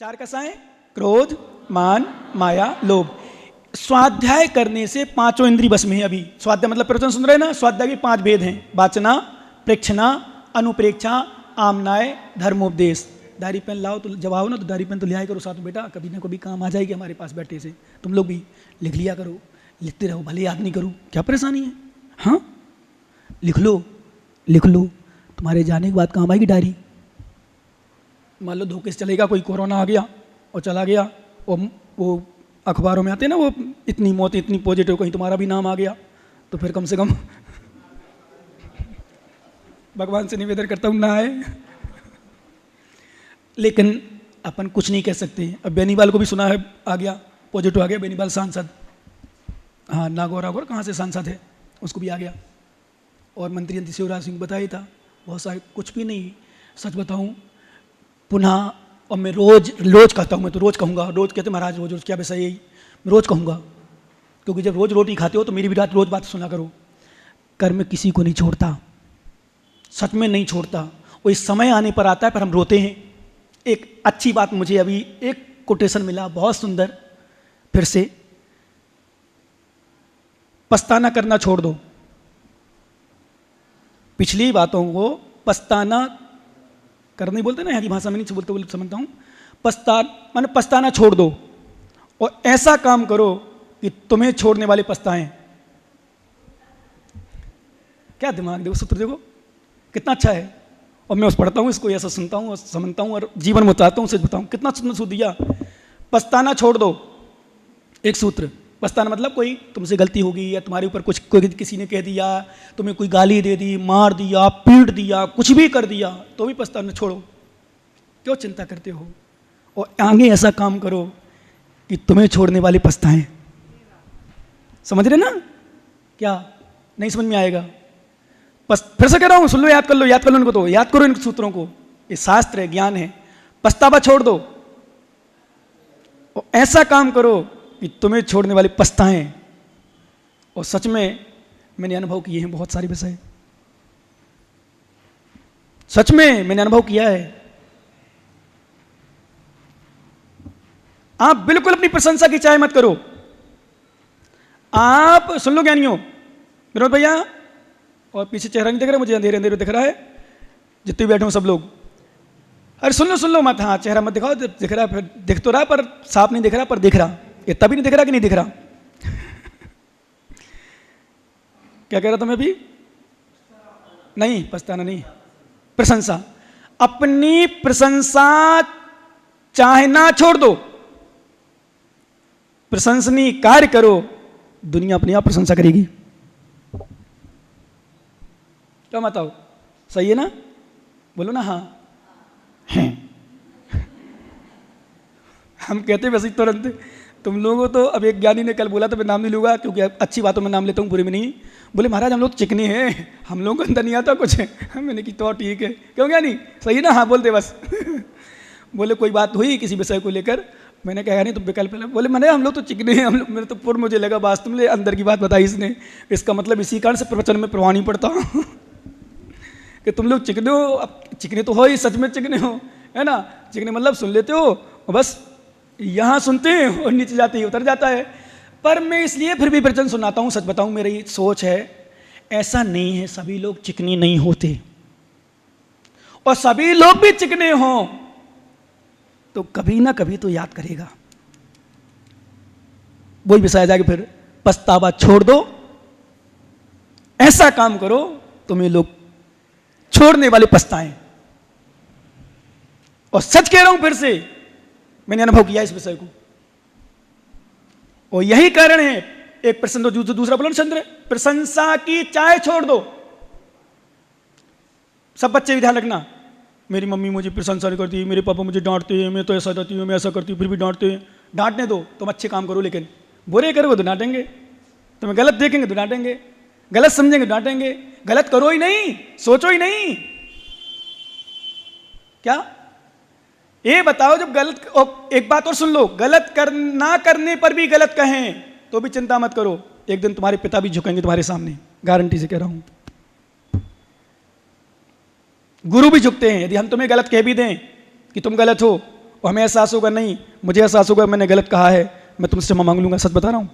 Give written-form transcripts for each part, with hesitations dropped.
चार कसाएं, क्रोध, मान, माया, लोभ। स्वाध्याय करने से पांचों इंद्री बस में है। अभी स्वाध्याय मतलब प्रवचन सुन रहे हैं ना, स्वाध्याय के 5 भेद हैं: वाचना, प्रेक्षणा, अनुप्रेक्षा, आमनाय, धर्मोपदेश। डायरी पेन लाओ तो जब आओ ना तो डायरी पेन तो लिया करो साथ में बेटा, कभी ना कभी काम आ जाएगी हमारे पास बैठे से। तुम लोग भी लिख लिया करो, लिखते रहो, भले याद नहीं करो, क्या परेशानी है? हाँ लिख लो, लिख लो, तुम्हारे जाने के बाद काम आएगी डायरी। मान लो धोखे से चलेगा, कोई कोरोना आ गया और चला गया, और वो अखबारों में आते हैं ना, वो इतनी मौत इतनी पॉजिटिव, कहीं तुम्हारा भी नाम आ गया तो फिर कम से कम भगवान से निवेदन करता हूँ ना आए। लेकिन अपन कुछ नहीं कह सकते। अब बेनीवाल को भी सुना है आ गया, पॉजिटिव आ गया, बेनीवाल सांसद, हाँ नागौर कहाँ से सांसद है, उसको भी आ गया। और मंत्री शिवराज सिंह बताया था, बहुत सारे, कुछ भी नहीं। सच बताऊँ पुनः, और मैं रोज कहता हूँ, मैं तो रोज़ कहूँगा, रोज़ कहते महाराज रोज़ क्या वैसा यही, मैं रोज़ कहूँगा, क्योंकि जब रोज़ रोटी खाते हो तो मेरी भी रोज़ बात सुना करो। कर्म किसी को नहीं छोड़ता, सच में नहीं छोड़ता। वो इस समय आने पर आता है पर हम रोते हैं। एक अच्छी बात मुझे अभी एक कोटेशन मिला, बहुत सुंदर, फिर से, पछताना करना छोड़ दो। पिछली बातों को पछताना करना ही बोलते ना, यहाँ की भाषा में नहीं बोलते, बोलते समझता हूँ। माने पछताना छोड़ दो और ऐसा काम करो कि तुम्हें छोड़ने वाले पछताएं। क्या दिमाग, देखो सूत्र देखो कितना अच्छा है। और मैं उस पढ़ता हूँ इसको, ऐसा सुनता हूँ और समझता हूँ और जीवन में उतारता हूँ, सच बताऊँ कितना सुंदर सूत्र दिया। पछताना छोड़ दो, एक सूत्र। पछताना मतलब कोई तुमसे गलती होगी या तुम्हारे ऊपर कुछ कोई किसी ने कह दिया, तुम्हें कोई गाली दे दी, मार दिया, पीट दिया, कुछ भी कर दिया, तो भी पछताना छोड़ो। क्यों चिंता करते हो? और आगे ऐसा काम करो कि तुम्हें छोड़ने वाले पछताएं। समझ रहे ना? क्या नहीं समझ में आएगा? फिर से कह रहा हूं, सुन लो, याद कर लो, याद कर लो इनको, तो याद करो इन सूत्रों को। ये शास्त्र है, ज्ञान है। पछतावा छोड़ दो और ऐसा काम करो कि तुम्हें छोड़ने वाले पछताएं। और सच में मैंने अनुभव किए हैं बहुत सारे विषय, सच में मैंने अनुभव किया है। आप बिल्कुल अपनी प्रशंसा की चाय मत करो। आप सुन लो ज्ञानियों, विनोद भैया, और पीछे चेहरा नहीं दिख रहा मुझे, अंधेरे अंधेरे दिख रहा है, जितने बैठे हो सब लोग, अरे सुन लो मत, हाँ चेहरा मत दिखाओ, दिख रहा है, फिर दिख तो रहा पर साफ नहीं दिख रहा, पर दिख रहा, ये तभी नहीं दिख रहा कि नहीं दिख रहा। क्या कह रहा था मैं अभी? नहीं, पछताना नहीं, प्रशंसा। अपनी प्रशंसा चाहना छोड़ दो, प्रशंसनीय कार्य करो, दुनिया अपने आप प्रशंसा करेगी। क्या बताओ, सही है ना? बोलो ना हाँ हैं। हम कहते वैसे ही तुरंत, तुम लोगों तो, अब एक ज्ञानी ने कल बोला तो मैं नाम नहीं लूंगा क्योंकि अच्छी बातों में नाम लेता हूँ, बुरे में नहीं। बोले महाराज हम लोग चिकने हैं, हम लोगों को अंदर नहीं आता कुछ। मैंने की तो ठीक है, क्यों ज्ञानी, सही ना? हाँ बोलते बस। बोले कोई बात हुई किसी विषय को लेकर, मैंने कहा नहीं तुम विकल्प। बोले मैंने हम लोग तो चिकने हैं, हम लोग, मेरे तो मुझे लगा वास्तव में अंदर की बात बताई इसने। इसका मतलब इसी कारण से प्रवचन में प्रवाह नहीं पड़ता कि तुम लोग चिकने हो। अब चिकने तो हो ही, सच में चिकने हो, है ना? चिकने मतलब सुन लेते हो और बस यहाँ सुनते हैं और नीचे जाते ही उतर जाता है। पर मैं इसलिए फिर भी प्रवचन सुनाता हूँ। सच बताऊँ, मेरी सोच है, ऐसा नहीं है सभी लोग चिकने नहीं होते, और सभी लोग भी चिकने हों तो कभी ना कभी तो याद करेगा। वही विषय जाके फिर पछतावा छोड़ दो, ऐसा काम करो तुम्हें लोग छोड़ने वाले पछताएं। और सच कह रहा हूं फिर से, मैंने अनुभव किया इस विषय को, और यही कारण है। एक प्रश्न तो दूसरा बोलो चंद्र, प्रशंसा की चाय छोड़ दो। सब बच्चे भी ध्यान रखना, मेरी मम्मी मुझे प्रशंसा नहीं करती, मेरे पापा मुझे डांटते हैं, मैं तो ऐसा करती हूँ, मैं ऐसा करती हूँ, फिर भी डांटते हैं। डांटने दो, तुम अच्छे काम करो, लेकिन बुरे करोगे तो डांटेंगे, तुम्हें गलत देखेंगे तो डांटेंगे, गलत समझेंगे डांटेंगे। गलत करो ही नहीं, सोचो ही नहीं। क्या ये बताओ, जब गलत, एक बात और सुन लो, गलत ना करने पर भी गलत कहें तो भी चिंता मत करो, एक दिन तुम्हारे पिता भी झुकेंगे तुम्हारे सामने, गारंटी से कह रहा हूं। गुरु भी झुकते हैं। यदि हम तुम्हें गलत कह भी दें कि तुम गलत हो और हमें एहसास होगा नहीं, मुझे एहसास होगा मैंने गलत कहा है, मैं तुमसे क्षमा मांग लूंगा, सच बता रहा हूं।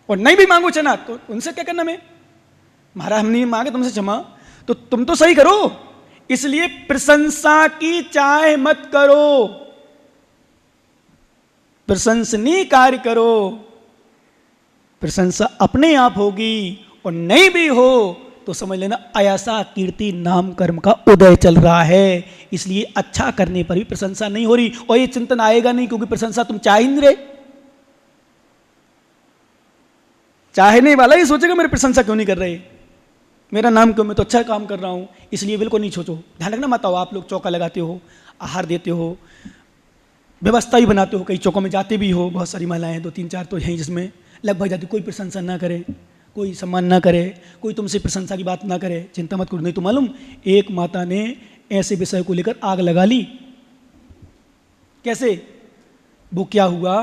और नहीं भी मांगू चना तो उनसे क्या करना, मैं महाराज हम नहीं मांगे तुमसे क्षमा, तो तुम तो सही करो। इसलिए प्रशंसा की चाह मत करो, प्रशंसनीय कार्य करो। प्रशंसा अपने आप होगी, और नहीं भी हो तो समझ लेना अयसा कीर्ति नाम कर्म का उदय चल रहा है। इसलिए अच्छा करने पर भी प्रशंसा नहीं हो रही, और ये चिंतन आएगा नहीं, क्योंकि प्रशंसा तुम चाह ही नहीं रहे। चाहने वाला ही सोचेगा मेरी प्रशंसा क्यों नहीं कर रहे, मेरा नाम क्यों, मैं तो अच्छा काम कर रहा हूं। इसलिए बिल्कुल नहीं सोचो। ध्यान रखना मत आओ, आप लोग चौका लगाते हो, आहार देते हो, व्यवस्था भी बनाते हो, कई चौकों में जाते भी हो, बहुत सारी महिलाएं 2-3-4 तो हैं जिसमें लगभग जाती, कोई प्रशंसा ना करे, कोई सम्मान ना करे, कोई तुमसे प्रशंसा की बात ना करे, चिंता मत करो। नहीं तो मालूम एक माता ने ऐसे विषय को लेकर आग लगा ली। कैसे? वो क्या हुआ,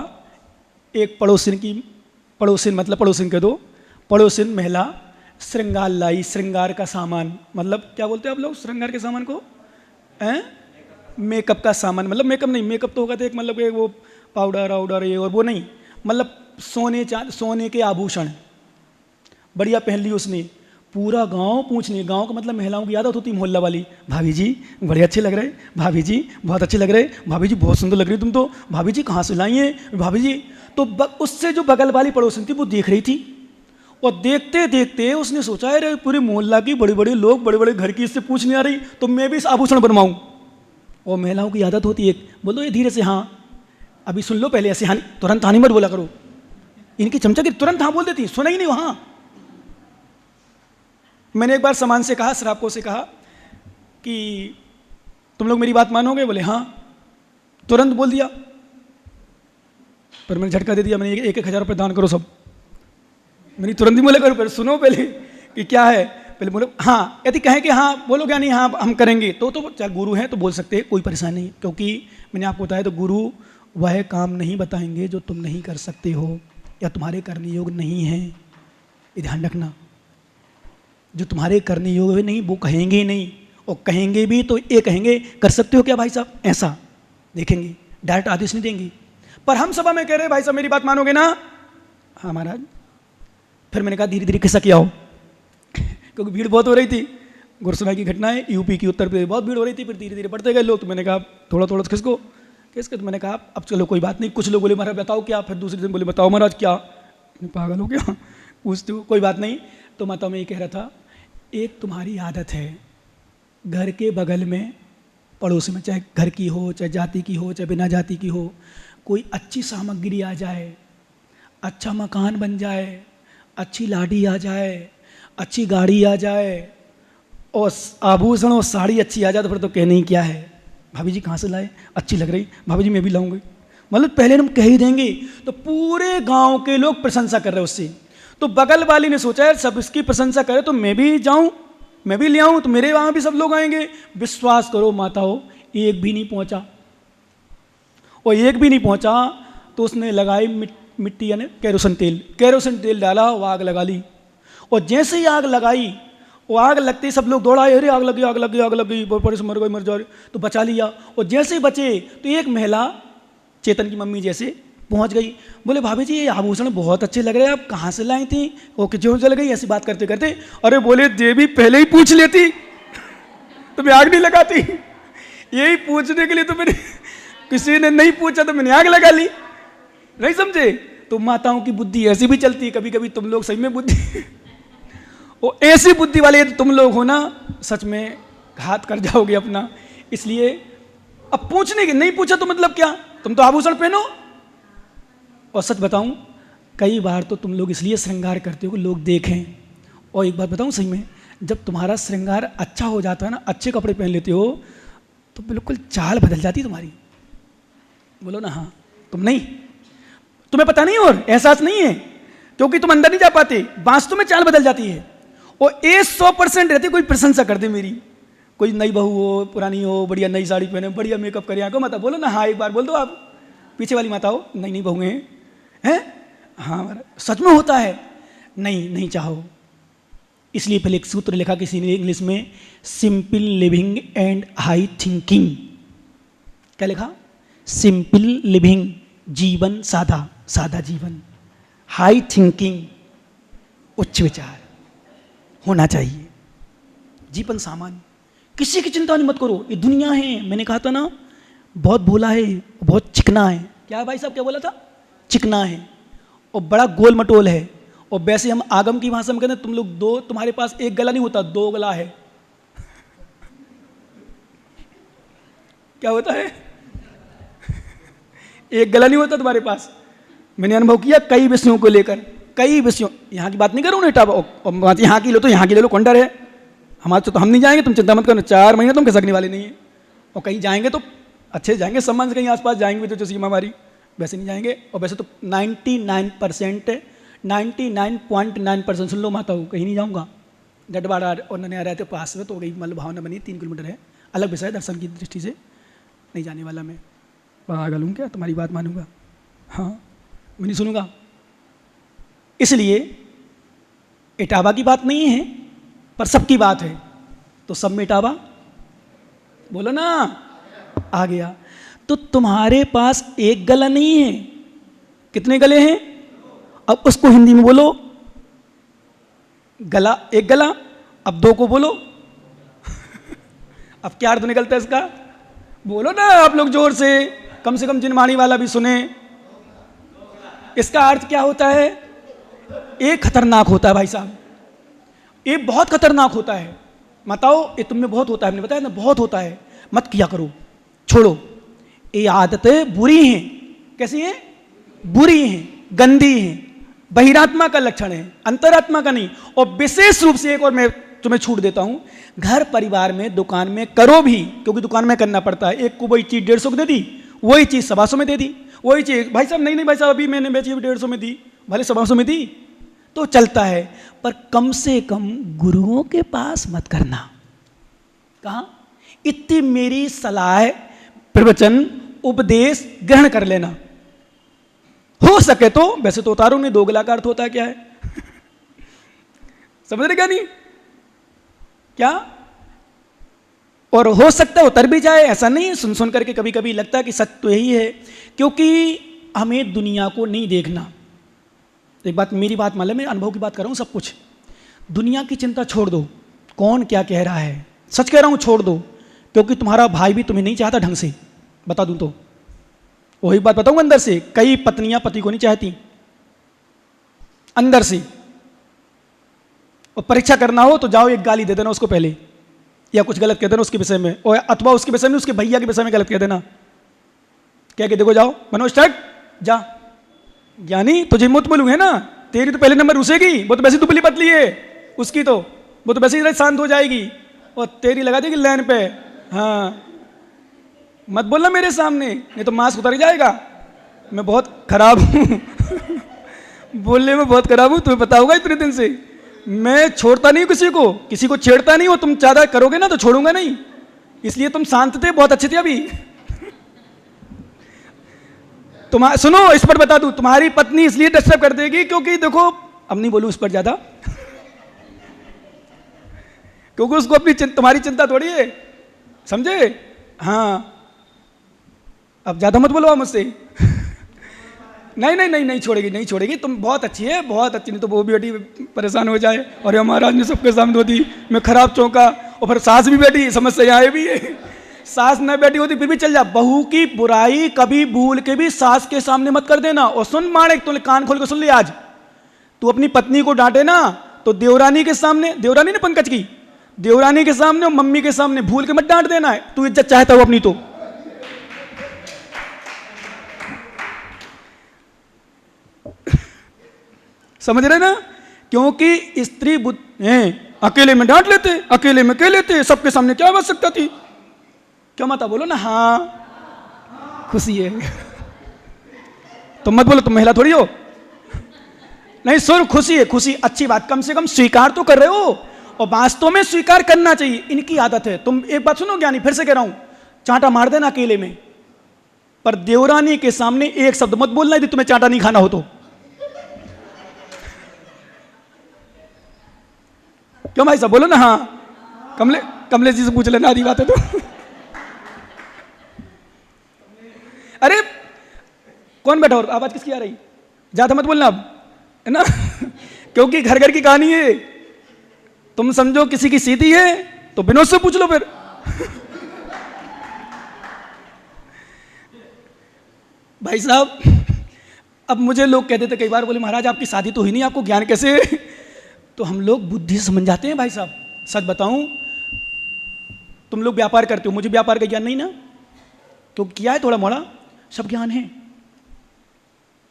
एक पड़ोसिन मतलब पड़ोसिन कह दो, पड़ोसिन महिला श्रृंगार लाई, श्रृंगार का सामान, मतलब क्या बोलते हो आप लोग श्रृंगार के सामान को? मेकअप का सामान, मतलब मेकअप नहीं, मेकअप तो होगा तो एक मतलब वो पाउडर वाउडर ये और वो नहीं, मतलब सोने के आभूषण बढ़िया पहन ली उसने। पूरा गांव पूछने, गांव का मतलब महिलाओं की आदत होती मोहल्ला वाली, भाभी जी बड़े अच्छे लग रहे, भाभी जी बहुत अच्छे लग रहे, भाभी जी बहुत सुंदर लग रही तुम तो, भाभी जी कहाँ से लाई हैं भाभी जी। तो उससे जो बगल वाली पड़ोसन थी वो देख रही थी, और देखते देखते उसने सोचा अरे पूरे मोहल्ला की बड़े बड़े लोग बड़े बड़े घर की इससे पूछने आ रही, तो मैं भी इस आभूषण बनवाऊँ। और महिलाओं की आदत होती है, बोलो ये धीरे से, हाँ अभी सुन लो पहले, ऐसे हाँ तुरंत हाँ नहीं मत बोला करो। इनकी चमचा की तुरंत हाँ बोल देती, सुना ही नहीं वहाँ। मैंने एक बार सामान से कहा, श्रापकों से कहा कि तुम लोग मेरी बात मानोगे? बोले हाँ, तुरंत बोल दिया। पर मैंने झटका दे दिया, मैंने 1,000 रुपये दान करो सब। मैंने तुरंत ही बोले करो, पर सुनो पहले कि क्या है। पहले बोलो हाँ, यदि कहें कि हाँ बोलो क्या नहीं हाँ हम करेंगे, तो चाहे गुरु हैं तो बोल सकते हैं, कोई परेशानी नहीं। क्योंकि मैंने आपको बताया तो गुरु वह काम नहीं बताएंगे जो तुम नहीं कर सकते हो या तुम्हारे करने योग्य नहीं है। ये ध्यान रखना, जो तुम्हारे करने योग्य नहीं वो कहेंगे ही नहीं, और कहेंगे भी तो ये कहेंगे कर सकते हो क्या भाई साहब, ऐसा देखेंगे, डायरेक्ट आदेश नहीं देंगे। पर हम सभा में कह रहे भाई साहब मेरी बात मानोगे ना? हाँ महाराज। फिर मैंने कहा धीरे धीरे खिसक आओ, क्योंकि भीड़ बहुत हो रही थी। गुरसुना की घटना है, यूपी की उत्तर प्रदेश बहुत भीड़ हो रही थी। फिर धीरे धीरे बढ़ते गए लोग, तो मैंने कहा थोड़ा थोड़ा खिसको किसके, तो मैंने कहा अब चलो कोई बात नहीं। कुछ लोग बोले महाराज बताओ क्या, फिर दूसरे दिन बोले बताओ महाराज क्या, पागल हो क्या पूछते हो, कोई बात नहीं। तो माता मैं ये कह रहा था, एक तुम्हारी आदत है घर के बगल में पड़ोस में, चाहे घर की हो चाहे जाति की हो चाहे बिना जाति की हो, कोई अच्छी सामग्री आ जाए, अच्छा मकान बन जाए, अच्छी लाड़ी आ जाए, अच्छी गाड़ी आ जाए, और आभूषण और साड़ी अच्छी आ जाए, तो फिर तो कहने ही क्या है, भाभी जी कहाँ से लाए, अच्छी लग रही, भाभी जी मैं भी लाऊंगी। मतलब पहले हम कह ही देंगे, तो पूरे गांव के लोग प्रशंसा कर रहे हैं उससे। तो बगल वाली ने सोचा यार सब इसकी प्रशंसा करे तो मैं भी जाऊं, मैं भी ले आऊं, तो मेरे वहां भी सब लोग आएंगे। विश्वास करो माताओं, एक भी नहीं पहुंचा, और एक भी नहीं पहुंचा तो उसने लगाई मिट्टी यानी केरोसिन तेल डाला, वो आग लगा ली। और जैसे ही आग लगाई, वो आग लगते ही सब लोग दौड़ाए, अरे आग लगी आग लगी आग लगी, बड़े से मर जा रही, तो बचा लिया। और जैसे ही बचे तो एक महिला चेतन की मम्मी जैसे पहुंच गई, बोले भाभी जी ये आभूषण बहुत अच्छे लग रहे हैं, आप कहाँ से लाई थी, वो क्यों चल गई, ऐसी बात करते करते। अरे बोले देवी पहले ही पूछ लेती तो मैं आग नहीं लगाती, यही पूछने के लिए तो मैंने, किसी ने नहीं पूछा तो मैंने आग लगा ली। नहीं समझे? तो माताओं की बुद्धि ऐसी भी चलती है, कभी कभी तुम लोग सही में बुद्धि वो ऐसी बुद्धि वाले तुम लोग हो ना, सच में घात कर जाओगे अपना। इसलिए अब पूछने की, नहीं पूछा तो मतलब क्या, तुम तो आभूषण पहनो। और सच बताऊं, कई बार तो तुम लोग इसलिए श्रृंगार करते हो कि लोग देखें। और एक बात बताऊं सही में, जब तुम्हारा श्रृंगार अच्छा हो जाता है ना, अच्छे कपड़े पहन लेते हो, तो बिल्कुल चाल बदल जाती तुम्हारी। बोलो ना हाँ, तुम नहीं, तुम्हें पता नहीं और एहसास नहीं है, क्योंकि तुम अंदर नहीं जा पाते, वास्तव में चाल बदल जाती है। और 100% रहती कोई प्रशंसा कर दे मेरी, कोई नई बहू हो पुरानी हो, बढ़िया नई साड़ी पहने, बढ़िया मेकअप करे, आंखों माता बोलो ना हाँ, एक बार बोल दो आप, पीछे वाली माता हो, नई नई बहुएं हैं, हाँ सच में होता है, नहीं चाहो। इसलिए पहले एक सूत्र लिखा किसी ने इंग्लिश में, simple living and high thinking. क्या लिखा? सिंपल लिविंग, जीवन सादा, सादा जीवन, हाई थिंकिंग, उच्च विचार होना चाहिए, जीवन सामान्य, किसी की चिंता नहीं मत करो। ये दुनिया है, मैंने कहा था ना, बहुत भोला है, बहुत चिकना है। क्या भाई साहब क्या बोला था? चिकना है और बड़ा गोल मटोल है। और वैसे हम आगम की भाषा में कहते हैं, तुम लोग दो, तुम्हारे पास एक गला नहीं होता, दो गला है। क्या होता है? एक गला नहीं होता तुम्हारे पास। मैंने अनुभव किया कई विषयों को लेकर, कई विषयों, यहाँ की बात नहीं करूँ ना, यहाँ की लो तो यहाँ की ले लो, कौन डर है? हमारे तो हम नहीं जाएंगे, तुम चिंता मत करो, 4 महीने तुम खिसकने वाले नहीं है। और कहीं जाएंगे तो अच्छे जाएंगे, सम्मान से कहीं आसपास जाएंगे भी तो जो सीमा हमारी, वैसे नहीं जाएंगे। और वैसे तो 99.9% सुन लो माता हूँ, कहीं नहीं जाऊँगा। डटवाड़ा और ननिया रहते पास में, तो गई मतलब भावना बनी, 3 किलोमीटर है, अलग विषय है, दर्शन की दृष्टि से नहीं जाने वाला मैं। पागल हूँ क्या? तुम्हारी बात मानूंगा? हाँ, मैं नहीं सुनूंगा। इसलिए इटावा की बात नहीं है, पर सबकी बात है, तो सब में इटावा बोलो ना, आ गया। तो तुम्हारे पास एक गला नहीं है, कितने गले हैं? अब उसको हिंदी में बोलो, गला, एक गला। अब 2 को बोलो। अब क्या अर्थ निकलता है इसका? बोलो ना आप लोग जोर से कम जिनमानी वाला भी सुने। इसका अर्थ क्या होता है? एक खतरनाक होता है भाई साहब, ये बहुत खतरनाक होता है। बताओ, ये तुम में बहुत होता है, हमने बताया ना, बहुत होता है, मत किया करो, छोड़ो। ये आदतें बुरी हैं। कैसी हैं? बुरी हैं, गंदी हैं, बहिरात्मा का लक्षण है, अंतरात्मा का नहीं। और विशेष रूप से एक और मैं तुम्हें छूट देता हूं, घर परिवार में, दुकान में करो भी, क्योंकि दुकान में करना पड़ता है। एक को वही चीज 150 को दे दी, वही चीज 125 में दे दी, वही चीज भाई साहब नहीं भाई साहब अभी मैंने बेची 150 में दी, भले 125 में दी तो चलता है, पर कम से कम गुरुओं के पास मत करना। कहा? इतनी मेरी सलाह, प्रवचन, उपदेश ग्रहण कर लेना, हो सके तो। वैसे तो उतारो नहीं, 2 गला का अर्थ होता है क्या है? समझ रहे क्या? नहीं क्या? और हो सकता है उतर भी जाए, ऐसा नहीं। सुन सुन करके कभी कभी लगता है कि सत्य तो यही है, क्योंकि हमें दुनिया को नहीं देखना। एक बात, मेरी बात मान ले, मैं अनुभव की बात कर रहा हूं, सब कुछ। दुनिया की चिंता छोड़ दो, कौन क्या कह रहा है, सच कह रहा हूं, छोड़ दो। क्योंकि तुम्हारा भाई भी तुम्हें नहीं चाहता ढंग से, बता दूं तो। वही बात बताऊंगा अंदर से, कई पत्नियां पति को नहीं चाहती अंदर से। और परीक्षा करना हो तो जाओ, एक गाली दे देना उसको पहले, या कुछ गलत कह देना उसके विषय में, और अथवा उसके विषय में, उसके भैया के विषय में गलत कह देना। क्या कि देखो, जाओ मनोज स्टार्ट, जा। ज्ञानी तुझे मत बोलूंगे ना, तेरी तो पहले नंबर रुसेगी, वो तो वैसे दुबली पतली है उसकी, तो वो तो वैसे ही शांत हो जाएगी, और तेरी लगा देगी लाइन पे। हाँ, मत बोलना मेरे सामने, नहीं तो मास्क उतर जाएगा। मैं बहुत खराब हूँ बोलने में बहुत खराब हूँ, तुम्हें पता होगा। इतने दिन से मैं छोड़ता नहीं किसी को छेड़ता नहीं हो। तुम ज्यादा करोगे ना तो छोड़ूंगा नहीं, इसलिए तुम शांत थे, बहुत अच्छे थे अभी। सुनो, इस पर बता दूं, तुम्हारी पत्नी इसलिए डिस्टर्ब कर देगी क्योंकि देखो, अब नहीं बोलूं इस पर ज्यादा क्योंकि उसको अपनी तुम्हारी चिंता थोड़ी है, समझे? हाँ, अब ज्यादा मत बोलो मुझसे नहीं छोड़ेगी। तुम बहुत अच्छी है, बहुत अच्छी, नहीं तो वो भी बेटी परेशान हो जाए, और महाराज ने सबके सामने होती, मैं खराब चौंका, और फिर सास भी बैठी, समस्या आए भी है। सास न बैठी होती फिर भी चल जा। बहू की बुराई कभी भूल के भी सास के सामने मत कर देना। और सुन माणिक, तूने कान खोल के सुन लिया, आज तू अपनी पत्नी को डांटे ना तो देवरानी के सामने, देवरानी ने पंकज की, देवरानी के सामने और मम्मी के सामने भूल के मत डांट देना है। तू इज्जत चाहता हो अपनी तो। समझ रहे ना? क्योंकि स्त्री अकेले में डांट लेते, अकेले में कह लेते, सबके सामने क्या बच सकता थी? क्यों मत बोलो ना, हाँ खुशी है तुम मत बोलो, तुम महिला थोड़ी हो। नहीं सुन, खुशी है, खुशी अच्छी बात, कम से कम स्वीकार तो कर रहे हो, और वास्तव में स्वीकार करना चाहिए। इनकी आदत है। तुम एक बात सुनो ज्ञानी, फिर से कह रहा हूं, चांटा मार देना अकेले में, पर देवरानी के सामने एक शब्द मत बोलना यदि तुम्हें चांटा नहीं खाना हो तो। क्यों भाई साहब, बोलो ना हाँ। कमलेश जी से पूछ लेना, आधी बात है तो कौन बैठा और आवाज किसकी आ रही? ज्यादा मत बोलना अब, है ना क्योंकि घर घर की कहानी है। तुम समझो किसी की सीधी है तो विनोद से पूछ लो फिर भाई साहब, अब मुझे लोग कहते थे कई बार, बोले महाराज आपकी शादी तो हुई नहीं, आपको ज्ञान कैसे तो हम लोग बुद्धि से समझ जाते हैं भाई साहब। सच बताऊं, तुम लोग व्यापार करते हो, मुझे व्यापार का ज्ञान नहीं ना, तो किया है थोड़ा मोड़ा, सब ज्ञान है।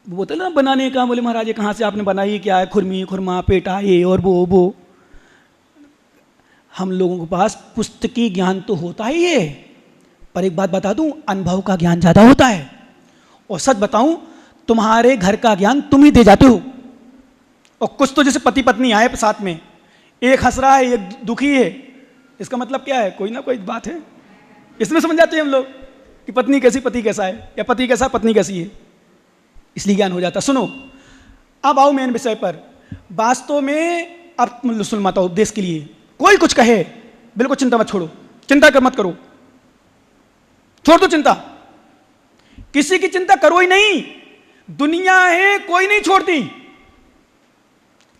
वो बोलते ना बनाने का, बोले महाराज ये कहाँ से आपने बनाई, क्या है, खुरमी खुरमा पेटा ये और वो। हम लोगों के पास पुस्तकी ज्ञान तो होता ही है, पर एक बात बता दूं, अनुभव का ज्ञान ज्यादा होता है। और सच बताऊं, तुम्हारे घर का ज्ञान तुम ही दे जाते हो। और कुछ तो जैसे पति पत्नी आए साथ में, एक हंस रहा है एक दुखी है, इसका मतलब क्या है, कोई ना कोई बात है। इसमें समझ जाते हैं हम लोग कि पत्नी कैसी पति कैसा है, या पति कैसा पत्नी कैसी है, इसलिए ज्ञान हो जाता। सुनो, अब आओ मेन विषय पर। वास्तव में अब सुन माता उपदेश के लिए कोई कुछ कहे, बिल्कुल चिंता मत छोड़ो, चिंता मत करो, छोड़ दो चिंता, किसी की चिंता करो ही नहीं। दुनिया है कोई नहीं छोड़ती।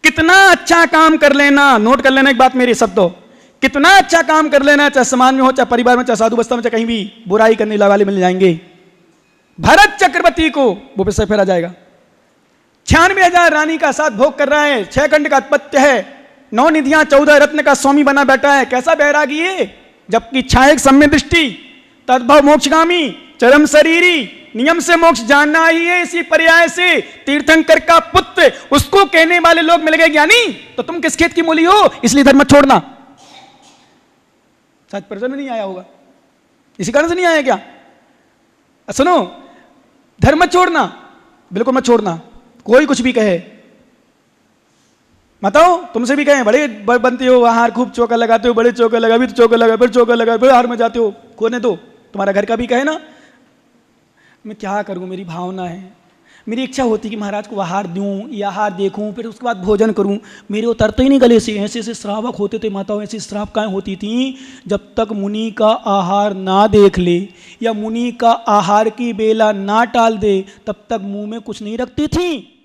कितना अच्छा काम कर लेना, नोट कर लेना एक बात मेरी शब्दों, कितना अच्छा काम कर लेना, चाहे समाज में हो, चाहे परिवार में, चाहे साधु अवस्था में, चाहे कहीं भी, बुराई करने वाले मिल जाएंगे। भरत चक्रवर्ती को वो विषय फेरा जाएगा, 96,000 रानी का साथ भोग कर रहा है, 6 खंड का आधिपत्य है, 9 निधियां 14 रत्न का स्वामी बना बैठा है, कैसा बैरागी है, जबकि छायक सम्य दृष्टि, तद्भव मोक्षगामी, चरम शरीरी, नियम से मोक्ष जानना ही है। इसी पर्याय से तीर्थंकर का पुत्र, उसको कहने वाले लोग मिल गए ज्ञानी, तो तुम किस खेत की मूली हो, इसलिए धर्म मत छोड़ना। शायद प्रजन में नहीं आया होगा, इसी कारण से नहीं आया क्या? सुनो, धर्म मत छोड़ना, बिल्कुल मत छोड़ना। कोई कुछ भी कहे, बताओ, तुमसे भी कहें बड़े बनते हो, आहार खूब चौका लगाते हो, बड़े चौका लगा, भी तो चौका लगा, फिर चौका लगा, फिर हार में जाते हो, खोने दो। तुम्हारा घर का भी कहे ना, मैं क्या करूं, मेरी भावना है, मेरी इच्छा होती कि महाराज को आहार दूं या आहार देखूं, फिर उसके बाद भोजन करूं, मेरे उतरते ही नहीं गले से। ऐसे ऐसे श्रावक होते थे माताओं, ऐसी श्राप काएं होती थी, जब तक मुनि का आहार ना देख ले या मुनि का आहार की बेला ना टाल दे, तब तक मुंह में कुछ नहीं रखती थी।